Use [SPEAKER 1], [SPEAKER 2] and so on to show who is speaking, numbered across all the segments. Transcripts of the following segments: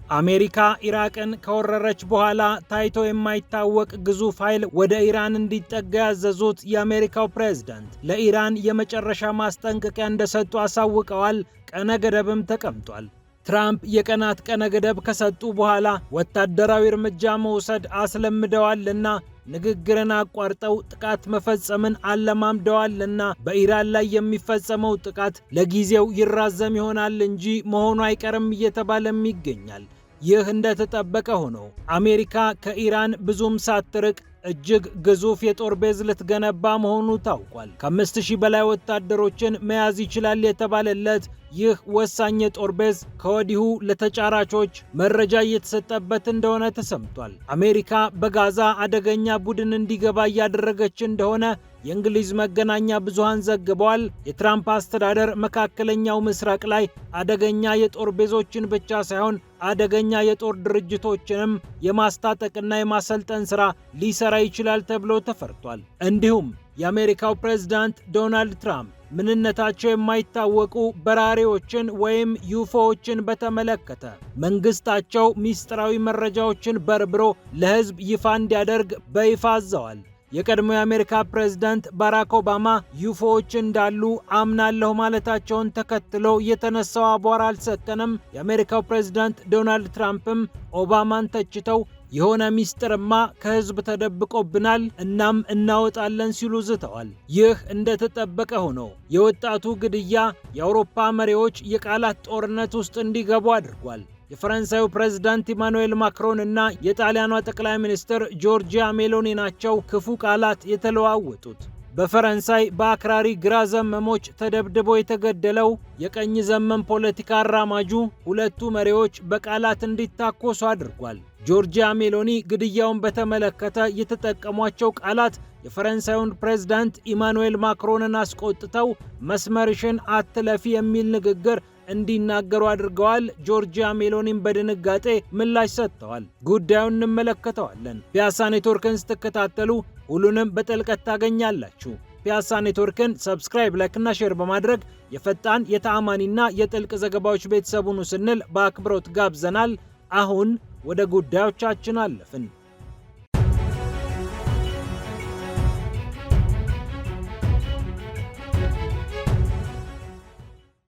[SPEAKER 1] አሜሪካ ኢራቅን ከወረረች በኋላ ታይቶ የማይታወቅ ግዙፍ ኃይል ወደ ኢራን እንዲጠጋ ያዘዙት የአሜሪካው ፕሬዝዳንት ለኢራን የመጨረሻ ማስጠንቀቂያ እንደሰጡ አሳውቀዋል። ቀነ ገደብም ተቀምጧል። ትራምፕ የቀናት ቀነ ገደብ ከሰጡ በኋላ ወታደራዊ እርምጃ መውሰድ አስለምደዋልና ንግግርን አቋርጠው ጥቃት መፈጸምን አለማምደዋልና በኢራን ላይ የሚፈጸመው ጥቃት ለጊዜው ይራዘም ይሆናል እንጂ መሆኑ አይቀርም እየተባለም ይገኛል። ይህ እንደተጠበቀ ሆኖ አሜሪካ ከኢራን ብዙም ሳትርቅ እጅግ ግዙፍ የጦር ቤዝ ልትገነባ መሆኑ ታውቋል። ከ5000 በላይ ወታደሮችን መያዝ ይችላል የተባለለት ይህ ወሳኝ የጦር ቤዝ ከወዲሁ ለተጫራቾች መረጃ እየተሰጠበት እንደሆነ ተሰምቷል። አሜሪካ በጋዛ አደገኛ ቡድን እንዲገባ እያደረገች እንደሆነ የእንግሊዝ መገናኛ ብዙሃን ዘግበዋል። የትራምፕ አስተዳደር መካከለኛው ምስራቅ ላይ አደገኛ የጦር ቤዞችን ብቻ ሳይሆን አደገኛ የጦር ድርጅቶችንም የማስታጠቅና የማሰልጠን ሥራ ሊሰራ ይችላል ተብሎ ተፈርቷል። እንዲሁም የአሜሪካው ፕሬዝዳንት ዶናልድ ትራምፕ ምንነታቸው የማይታወቁ በራሪዎችን ወይም ዩፎዎችን በተመለከተ መንግስታቸው ሚስጥራዊ መረጃዎችን በርብሮ ለሕዝብ ይፋ እንዲያደርግ በይፋ አዘዋል። የቀድሞ የአሜሪካ ፕሬዝዳንት ባራክ ኦባማ ዩፎዎች እንዳሉ አምናለሁ ማለታቸውን ተከትሎ የተነሳው አቧራ አልሰከነም። የአሜሪካው ፕሬዝዳንት ዶናልድ ትራምፕም ኦባማን ተችተው የሆነ ሚስጥርማ ከህዝብ ተደብቆብናል እናም እናወጣለን ሲሉ ዝተዋል። ይህ እንደተጠበቀ ሆኖ የወጣቱ ግድያ የአውሮፓ መሪዎች የቃላት ጦርነት ውስጥ እንዲገቡ አድርጓል። የፈረንሳዩ ፕሬዝዳንት ኢማኑኤል ማክሮን እና የጣሊያኗ ጠቅላይ ሚኒስትር ጆርጂያ ሜሎኒ ናቸው ክፉ ቃላት የተለዋወጡት። በፈረንሳይ በአክራሪ ግራ ዘመሞች ተደብድቦ የተገደለው የቀኝ ዘመም ፖለቲካ አራማጁ ሁለቱ መሪዎች በቃላት እንዲታኮሱ አድርጓል። ጆርጂያ ሜሎኒ ግድያውን በተመለከተ የተጠቀሟቸው ቃላት የፈረንሳዩን ፕሬዝዳንት ኢማኑኤል ማክሮንን አስቆጥተው መስመርሽን አትለፊ የሚል ንግግር እንዲናገሩ አድርገዋል። ጆርጂያ ሜሎኒም በድንጋጤ ምላሽ ሰጥተዋል። ጉዳዩን እንመለከተዋለን። ፒያሳ ኔትወርክን ስትከታተሉ ሁሉንም በጥልቀት ታገኛላችሁ። ፒያሳ ኔትወርክን ሰብስክራይብ፣ ላይክ እና ሼር በማድረግ የፈጣን የተአማኒና የጥልቅ ዘገባዎች ቤተሰቡን ስንል በአክብሮት ጋብዘናል። አሁን ወደ ጉዳዮቻችን አለፍን።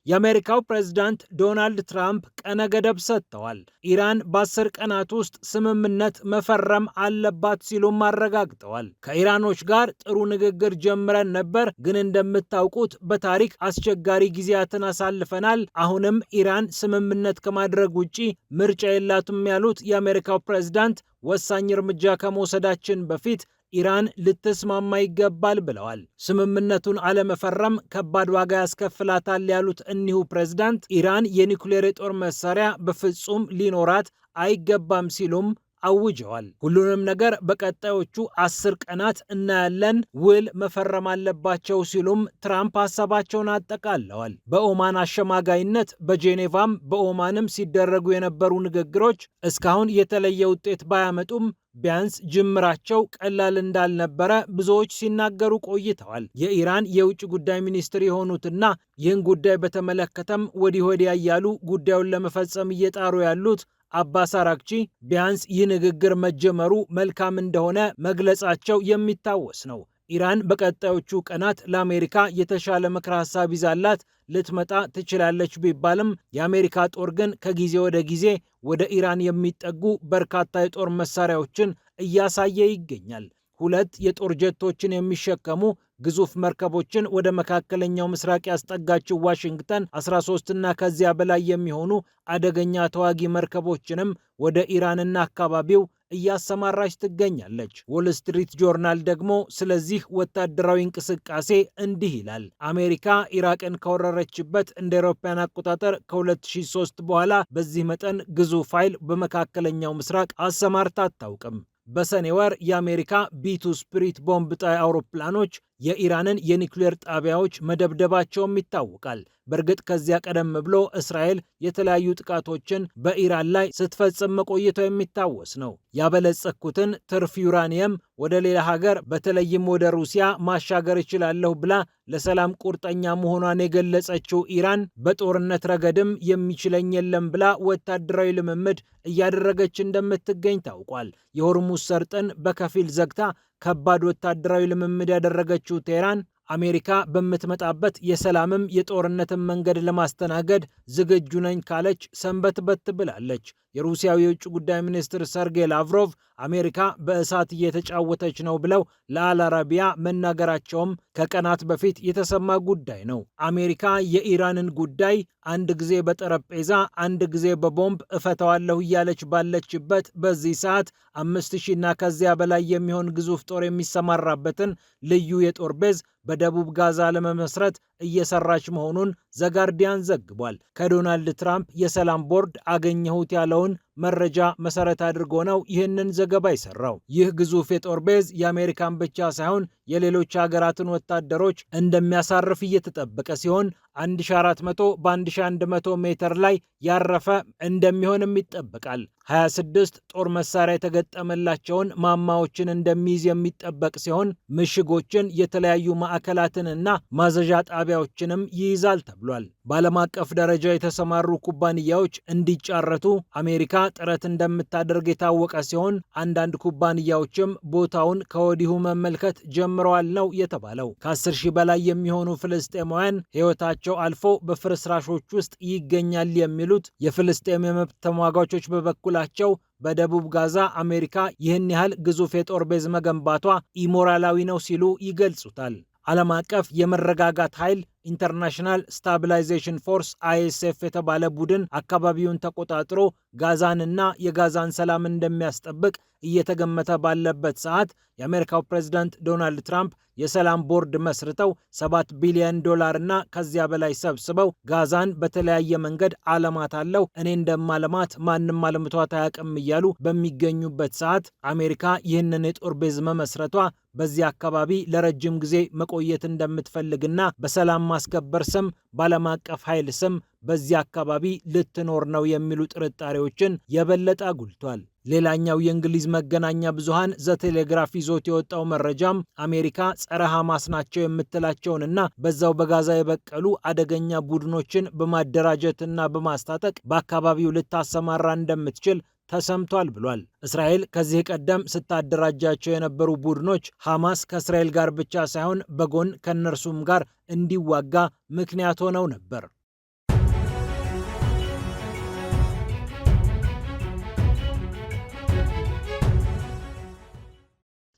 [SPEAKER 1] የአሜሪካው ፕሬዝዳንት ዶናልድ ትራምፕ ቀነ ገደብ ሰጥተዋል። ኢራን በ10 ቀናት ውስጥ ስምምነት መፈረም አለባት ሲሉም አረጋግጠዋል። ከኢራኖች ጋር ጥሩ ንግግር ጀምረን ነበር፣ ግን እንደምታውቁት በታሪክ አስቸጋሪ ጊዜያትን አሳልፈናል። አሁንም ኢራን ስምምነት ከማድረግ ውጪ ምርጫ የላትም ያሉት የአሜሪካው ፕሬዝዳንት ወሳኝ እርምጃ ከመውሰዳችን በፊት ኢራን ልትስማማ ይገባል ብለዋል። ስምምነቱን አለመፈረም ከባድ ዋጋ ያስከፍላታል ያሉት እኒሁ ፕሬዝዳንት ኢራን የኒውክሌር የጦር መሳሪያ በፍጹም ሊኖራት አይገባም ሲሉም አውጀዋል። ሁሉንም ነገር በቀጣዮቹ 10 ቀናት እናያለን፣ ውል መፈረም አለባቸው ሲሉም ትራምፕ ሀሳባቸውን አጠቃለዋል። በኦማን አሸማጋይነት በጄኔቫም በኦማንም ሲደረጉ የነበሩ ንግግሮች እስካሁን የተለየ ውጤት ባያመጡም ቢያንስ ጅምራቸው ቀላል እንዳልነበረ ብዙዎች ሲናገሩ ቆይተዋል። የኢራን የውጭ ጉዳይ ሚኒስትር የሆኑትና ይህን ጉዳይ በተመለከተም ወዲህ ወዲያ እያሉ ጉዳዩን ለመፈጸም እየጣሩ ያሉት አባስ አራግቺ ቢያንስ ይህ ንግግር መጀመሩ መልካም እንደሆነ መግለጻቸው የሚታወስ ነው። ኢራን በቀጣዮቹ ቀናት ለአሜሪካ የተሻለ ምክረ ሀሳብ ይዛላት ልትመጣ ትችላለች ቢባልም የአሜሪካ ጦር ግን ከጊዜ ወደ ጊዜ ወደ ኢራን የሚጠጉ በርካታ የጦር መሳሪያዎችን እያሳየ ይገኛል። 2 የጦር ጀቶችን የሚሸከሙ ግዙፍ መርከቦችን ወደ መካከለኛው ምስራቅ ያስጠጋችው ዋሽንግተን 13 እና ከዚያ በላይ የሚሆኑ አደገኛ ተዋጊ መርከቦችንም ወደ ኢራንና አካባቢው እያሰማራች ትገኛለች። ዎል ስትሪት ጆርናል ደግሞ ስለዚህ ወታደራዊ እንቅስቃሴ እንዲህ ይላል። አሜሪካ ኢራቅን ከወረረችበት እንደ አውሮፓውያን አቆጣጠር ከ2003 በኋላ በዚህ መጠን ግዙፍ ኃይል በመካከለኛው ምስራቅ አሰማርታ አታውቅም። በሰኔ ወር የአሜሪካ ቢ2 ስፒሪት ቦምብ ጣይ አውሮፕላኖች የኢራንን የኒውክሌር ጣቢያዎች መደብደባቸውም ይታወቃል። በእርግጥ ከዚያ ቀደም ብሎ እስራኤል የተለያዩ ጥቃቶችን በኢራን ላይ ስትፈጽም መቆየቷ የሚታወስ ነው። ያበለጸኩትን ትርፍ ዩራኒየም ወደ ሌላ ሀገር በተለይም ወደ ሩሲያ ማሻገር እችላለሁ ብላ ለሰላም ቁርጠኛ መሆኗን የገለጸችው ኢራን በጦርነት ረገድም የሚችለኝ የለም ብላ ወታደራዊ ልምምድ እያደረገች እንደምትገኝ ታውቋል። የሆርሙዝ ሰርጥን በከፊል ዘግታ ከባድ ወታደራዊ ልምምድ ያደረገችው ቴህራን አሜሪካ በምትመጣበት የሰላምም የጦርነትን መንገድ ለማስተናገድ ዝግጁ ነኝ ካለች ሰንበትበት ብላለች። የሩሲያው የውጭ ጉዳይ ሚኒስትር ሰርጌይ ላቭሮቭ አሜሪካ በእሳት እየተጫወተች ነው ብለው ለአል አረቢያ መናገራቸውም ከቀናት በፊት የተሰማ ጉዳይ ነው። አሜሪካ የኢራንን ጉዳይ አንድ ጊዜ በጠረጴዛ አንድ ጊዜ በቦምብ እፈተዋለሁ እያለች ባለችበት በዚህ ሰዓት 5000 እና ከዚያ በላይ የሚሆን ግዙፍ ጦር የሚሰማራበትን ልዩ የጦር ቤዝ በደቡብ ጋዛ ለመመስረት እየሰራች መሆኑን ዘጋርዲያን ዘግቧል። ከዶናልድ ትራምፕ የሰላም ቦርድ አገኘሁት ያለውን መረጃ መሰረት አድርጎ ነው ይህንን ዘገባ የሰራው። ይህ ግዙፍ የጦር ቤዝ የአሜሪካን ብቻ ሳይሆን የሌሎች ሀገራትን ወታደሮች እንደሚያሳርፍ እየተጠበቀ ሲሆን 1400 በ1100 ሜትር ላይ ያረፈ እንደሚሆንም ይጠበቃል። 26 ጦር መሳሪያ የተገጠመላቸውን ማማዎችን እንደሚይዝ የሚጠበቅ ሲሆን ምሽጎችን፣ የተለያዩ ማዕከላትንና ማዘዣ ጣቢያዎችንም ይይዛል ተብሏል። በዓለም አቀፍ ደረጃ የተሰማሩ ኩባንያዎች እንዲጫረቱ አሜሪካ ጥረት እንደምታደርግ የታወቀ ሲሆን አንዳንድ ኩባንያዎችም ቦታውን ከወዲሁ መመልከት ጀምረዋል ነው የተባለው። ከ10 ሺህ በላይ የሚሆኑ ፍልስጤማውያን ሕይወታቸው አልፎ በፍርስራሾች ውስጥ ይገኛል የሚሉት የፍልስጤም የመብት ተሟጋቾች በበኩላቸው በደቡብ ጋዛ አሜሪካ ይህን ያህል ግዙፍ የጦር ቤዝ መገንባቷ ኢሞራላዊ ነው ሲሉ ይገልጹታል። ዓለም አቀፍ የመረጋጋት ኃይል ኢንተርናሽናል ስታቢላይዜሽን ፎርስ ISF የተባለ ቡድን አካባቢውን ተቆጣጥሮ ጋዛንና የጋዛን ሰላም እንደሚያስጠብቅ እየተገመተ ባለበት ሰዓት የአሜሪካው ፕሬዝዳንት ዶናልድ ትራምፕ የሰላም ቦርድ መስርተው $7 ቢሊዮን እና ከዚያ በላይ ሰብስበው ጋዛን በተለያየ መንገድ አለማታለሁ፣ እኔ እንደማለማት ማንም አለምቷት አያውቅም እያሉ በሚገኙበት ሰዓት አሜሪካ ይህንን የጦር ቤዝ መመስረቷ በዚህ አካባቢ ለረጅም ጊዜ መቆየት እንደምትፈልግና በሰላም ማስከበር ስም በዓለም አቀፍ ኃይል ስም በዚህ አካባቢ ልትኖር ነው የሚሉ ጥርጣሬዎችን የበለጠ አጉልቷል። ሌላኛው የእንግሊዝ መገናኛ ብዙሃን ዘቴሌግራፍ ይዞት የወጣው መረጃም አሜሪካ ጸረ ሐማስ ናቸው የምትላቸውንና በዛው በጋዛ የበቀሉ አደገኛ ቡድኖችን በማደራጀትና በማስታጠቅ በአካባቢው ልታሰማራ እንደምትችል ተሰምቷል ብሏል። እስራኤል ከዚህ ቀደም ስታደራጃቸው የነበሩ ቡድኖች ሐማስ ከእስራኤል ጋር ብቻ ሳይሆን በጎን ከነርሱም ጋር እንዲዋጋ ምክንያት ሆነው ነበር።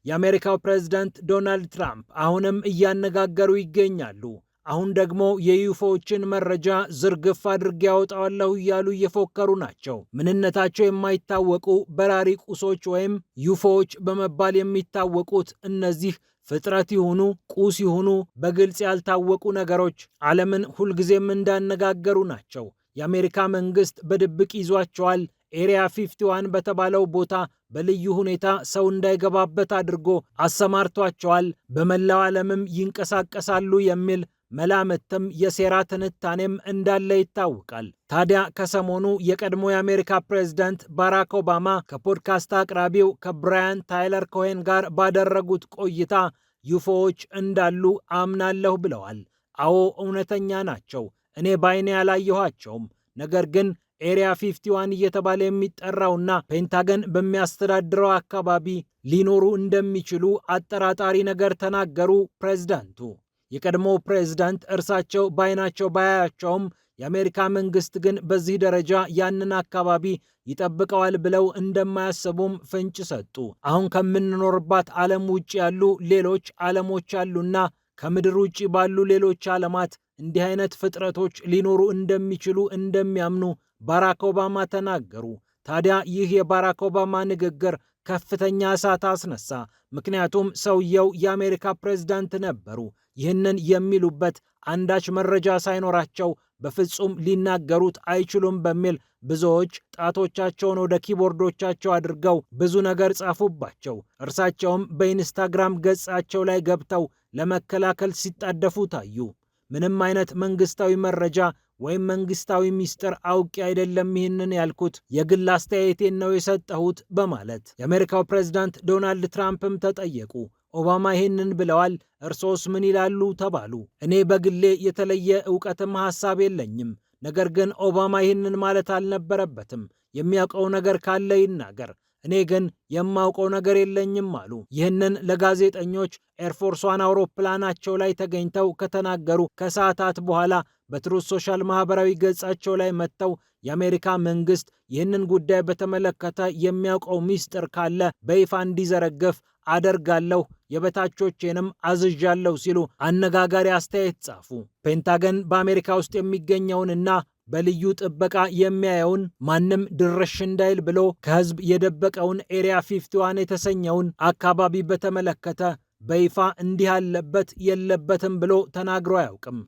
[SPEAKER 1] የአሜሪካው ፕሬዝዳንት ዶናልድ ትራምፕ አሁንም እያነጋገሩ ይገኛሉ። አሁን ደግሞ የዩፎዎችን መረጃ ዝርግፍ አድርጌ ያወጣዋለሁ እያሉ እየፎከሩ ናቸው። ምንነታቸው የማይታወቁ በራሪ ቁሶች ወይም ዩፎዎች በመባል የሚታወቁት እነዚህ ፍጥረት ይሁኑ ቁስ ይሁኑ በግልጽ ያልታወቁ ነገሮች ዓለምን ሁልጊዜም እንዳነጋገሩ ናቸው። የአሜሪካ መንግስት በድብቅ ይዟቸዋል። ኤሪያ 51 በተባለው ቦታ በልዩ ሁኔታ ሰው እንዳይገባበት አድርጎ አሰማርቷቸዋል። በመላው ዓለምም ይንቀሳቀሳሉ የሚል መላምትም የሴራ ትንታኔም እንዳለ ይታወቃል። ታዲያ ከሰሞኑ የቀድሞ የአሜሪካ ፕሬዝዳንት ባራክ ኦባማ ከፖድካስት አቅራቢው ከብራያን ታይለር ኮሄን ጋር ባደረጉት ቆይታ ዩፎዎች እንዳሉ አምናለሁ ብለዋል። አዎ እውነተኛ ናቸው። እኔ ባይኔ ያላየኋቸውም፣ ነገር ግን ኤሪያ 51 እየተባለ የሚጠራውና ፔንታገን በሚያስተዳድረው አካባቢ ሊኖሩ እንደሚችሉ አጠራጣሪ ነገር ተናገሩ ፕሬዝዳንቱ። የቀድሞው ፕሬዝዳንት እርሳቸው ባይናቸው ባያያቸውም የአሜሪካ መንግስት ግን በዚህ ደረጃ ያንን አካባቢ ይጠብቀዋል ብለው እንደማያስቡም ፍንጭ ሰጡ። አሁን ከምንኖርባት ዓለም ውጭ ያሉ ሌሎች ዓለሞች አሉና ከምድር ውጭ ባሉ ሌሎች ዓለማት እንዲህ አይነት ፍጥረቶች ሊኖሩ እንደሚችሉ እንደሚያምኑ ባራክ ኦባማ ተናገሩ። ታዲያ ይህ የባራክ ኦባማ ንግግር ከፍተኛ እሳት አስነሳ። ምክንያቱም ሰውየው የአሜሪካ ፕሬዝዳንት ነበሩ። ይህንን የሚሉበት አንዳች መረጃ ሳይኖራቸው በፍጹም ሊናገሩት አይችሉም በሚል ብዙዎች ጣቶቻቸውን ወደ ኪቦርዶቻቸው አድርገው ብዙ ነገር ጻፉባቸው። እርሳቸውም በኢንስታግራም ገጻቸው ላይ ገብተው ለመከላከል ሲጣደፉ ታዩ። ምንም አይነት መንግስታዊ መረጃ ወይም መንግስታዊ ሚስጥር አውቄ አይደለም ይህንን ያልኩት፣ የግል አስተያየቴን ነው የሰጠሁት በማለት የአሜሪካው ፕሬዝዳንት ዶናልድ ትራምፕም ተጠየቁ። ኦባማ ይህንን ብለዋል፣ እርሶስ ምን ይላሉ ተባሉ። እኔ በግሌ የተለየ ዕውቀትም ሐሳብ የለኝም፣ ነገር ግን ኦባማ ይህንን ማለት አልነበረበትም። የሚያውቀው ነገር ካለ ይናገር፣ እኔ ግን የማውቀው ነገር የለኝም አሉ። ይህንን ለጋዜጠኞች ኤርፎርስ ዋን አውሮፕላናቸው ላይ ተገኝተው ከተናገሩ ከሰዓታት በኋላ በትሩዝ ሶሻል ማህበራዊ ገጻቸው ላይ መጥተው የአሜሪካ መንግስት ይህንን ጉዳይ በተመለከተ የሚያውቀው ሚስጥር ካለ በይፋ እንዲዘረግፍ አደርጋለሁ፣ የበታቾቼንም አዝዣለሁ ሲሉ አነጋጋሪ አስተያየት ጻፉ። ፔንታገን በአሜሪካ ውስጥ የሚገኘውንና በልዩ ጥበቃ የሚያየውን ማንም ድርሽ እንዳይል ብሎ ከህዝብ የደበቀውን ኤሪያ 51 የተሰኘውን አካባቢ በተመለከተ በይፋ እንዲህ ያለበት የለበትም ብሎ ተናግሮ አያውቅም።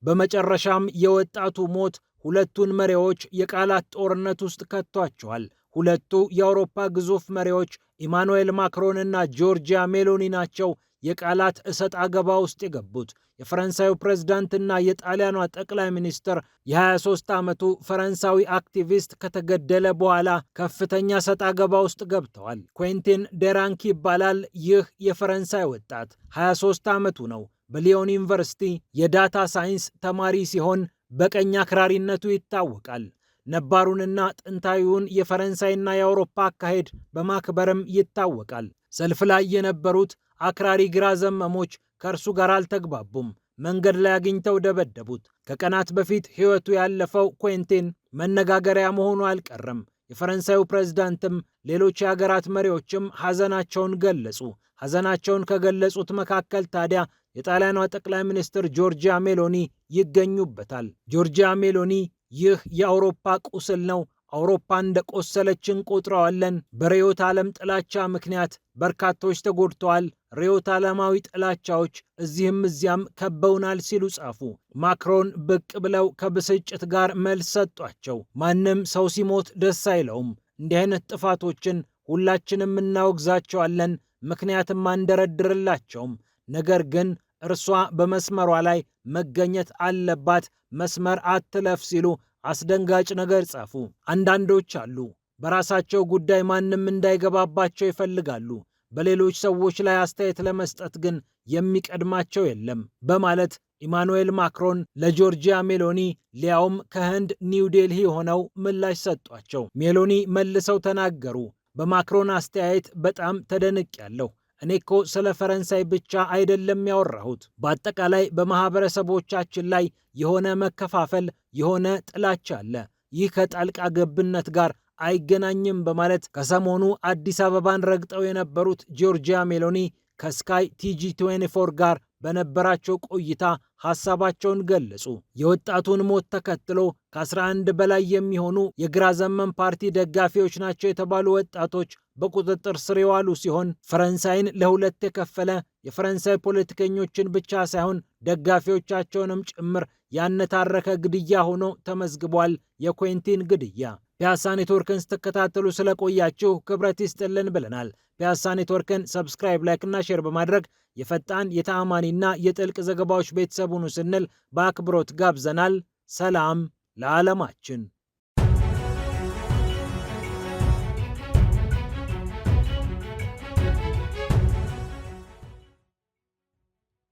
[SPEAKER 1] በመጨረሻም የወጣቱ ሞት ሁለቱን መሪዎች የቃላት ጦርነት ውስጥ ከቷቸዋል። ሁለቱ የአውሮፓ ግዙፍ መሪዎች ኢማኑኤል ማክሮን እና ጆርጂያ ሜሎኒ ናቸው የቃላት እሰጥ አገባ ውስጥ የገቡት። የፈረንሳዩ ፕሬዝዳንትና የጣሊያኗ ጠቅላይ ሚኒስትር የ23 ዓመቱ ፈረንሳዊ አክቲቪስት ከተገደለ በኋላ ከፍተኛ እሰጥ አገባ ውስጥ ገብተዋል። ኩዌንቲን ዴራንኪ ይባላል። ይህ የፈረንሳይ ወጣት 23 ዓመቱ ነው። በሊዮን ዩኒቨርሲቲ የዳታ ሳይንስ ተማሪ ሲሆን በቀኝ አክራሪነቱ ይታወቃል። ነባሩንና ጥንታዊውን የፈረንሳይና የአውሮፓ አካሄድ በማክበርም ይታወቃል። ሰልፍ ላይ የነበሩት አክራሪ ግራ ዘመሞች ከእርሱ ጋር አልተግባቡም። መንገድ ላይ አግኝተው ደበደቡት። ከቀናት በፊት ሕይወቱ ያለፈው ኩዌንቲን መነጋገሪያ መሆኑ አልቀረም። የፈረንሳዩ ፕሬዝዳንትም ሌሎች የሀገራት መሪዎችም ሐዘናቸውን ገለጹ። ሐዘናቸውን ከገለጹት መካከል ታዲያ የጣሊያኗ ጠቅላይ ሚኒስትር ጆርጂያ ሜሎኒ ይገኙበታል። ጆርጂያ ሜሎኒ ይህ የአውሮፓ ቁስል ነው፣ አውሮፓ እንደ ቆሰለች እንቆጥረዋለን። በርዕዮተ ዓለም ጥላቻ ምክንያት በርካቶች ተጎድተዋል። ርዕዮተ ዓለማዊ ጥላቻዎች እዚህም እዚያም ከበውናል ሲሉ ጻፉ። ማክሮን ብቅ ብለው ከብስጭት ጋር መልስ ሰጧቸው። ማንም ሰው ሲሞት ደስ አይለውም። እንዲህ አይነት ጥፋቶችን ሁላችንም እናወግዛቸዋለን፣ ምክንያትም አንደረድርላቸውም። ነገር ግን እርሷ በመስመሯ ላይ መገኘት አለባት፣ መስመር አትለፍ ሲሉ አስደንጋጭ ነገር ጻፉ። አንዳንዶች አሉ በራሳቸው ጉዳይ ማንም እንዳይገባባቸው ይፈልጋሉ፣ በሌሎች ሰዎች ላይ አስተያየት ለመስጠት ግን የሚቀድማቸው የለም በማለት ኢማኑኤል ማክሮን ለጆርጂያ ሜሎኒ ሊያውም ከህንድ ኒው ዴልሂ ሆነው ምላሽ ሰጧቸው። ሜሎኒ መልሰው ተናገሩ። በማክሮን አስተያየት በጣም ተደንቄያለሁ። እኔ እኮ ስለ ፈረንሳይ ብቻ አይደለም ያወራሁት፣ በአጠቃላይ በማህበረሰቦቻችን ላይ የሆነ መከፋፈል፣ የሆነ ጥላቻ አለ። ይህ ከጣልቃ ገብነት ጋር አይገናኝም በማለት ከሰሞኑ አዲስ አበባን ረግጠው የነበሩት ጆርጂያ ሜሎኒ ከስካይ ቲጂ24 ጋር በነበራቸው ቆይታ ሐሳባቸውን ገለጹ። የወጣቱን ሞት ተከትሎ ከ11 በላይ የሚሆኑ የግራ ዘመም ፓርቲ ደጋፊዎች ናቸው የተባሉ ወጣቶች በቁጥጥር ስር የዋሉ ሲሆን ፈረንሳይን ለሁለት የከፈለ የፈረንሳይ ፖለቲከኞችን ብቻ ሳይሆን ደጋፊዎቻቸውንም ጭምር ያነታረከ ግድያ ሆኖ ተመዝግቧል። የኩዌንቲን ግድያ። ፒያሳ ኔትወርክን ስትከታተሉ ስለቆያችሁ ክብረት ይስጥልን ብለናል። ፒያሳ ኔትወርክን ሰብስክራይብ፣ ላይክ እና ሼር በማድረግ የፈጣን የተአማኒና የጥልቅ ዘገባዎች ቤተሰብ ሁኑ ስንል በአክብሮት ጋብዘናል። ሰላም ለዓለማችን።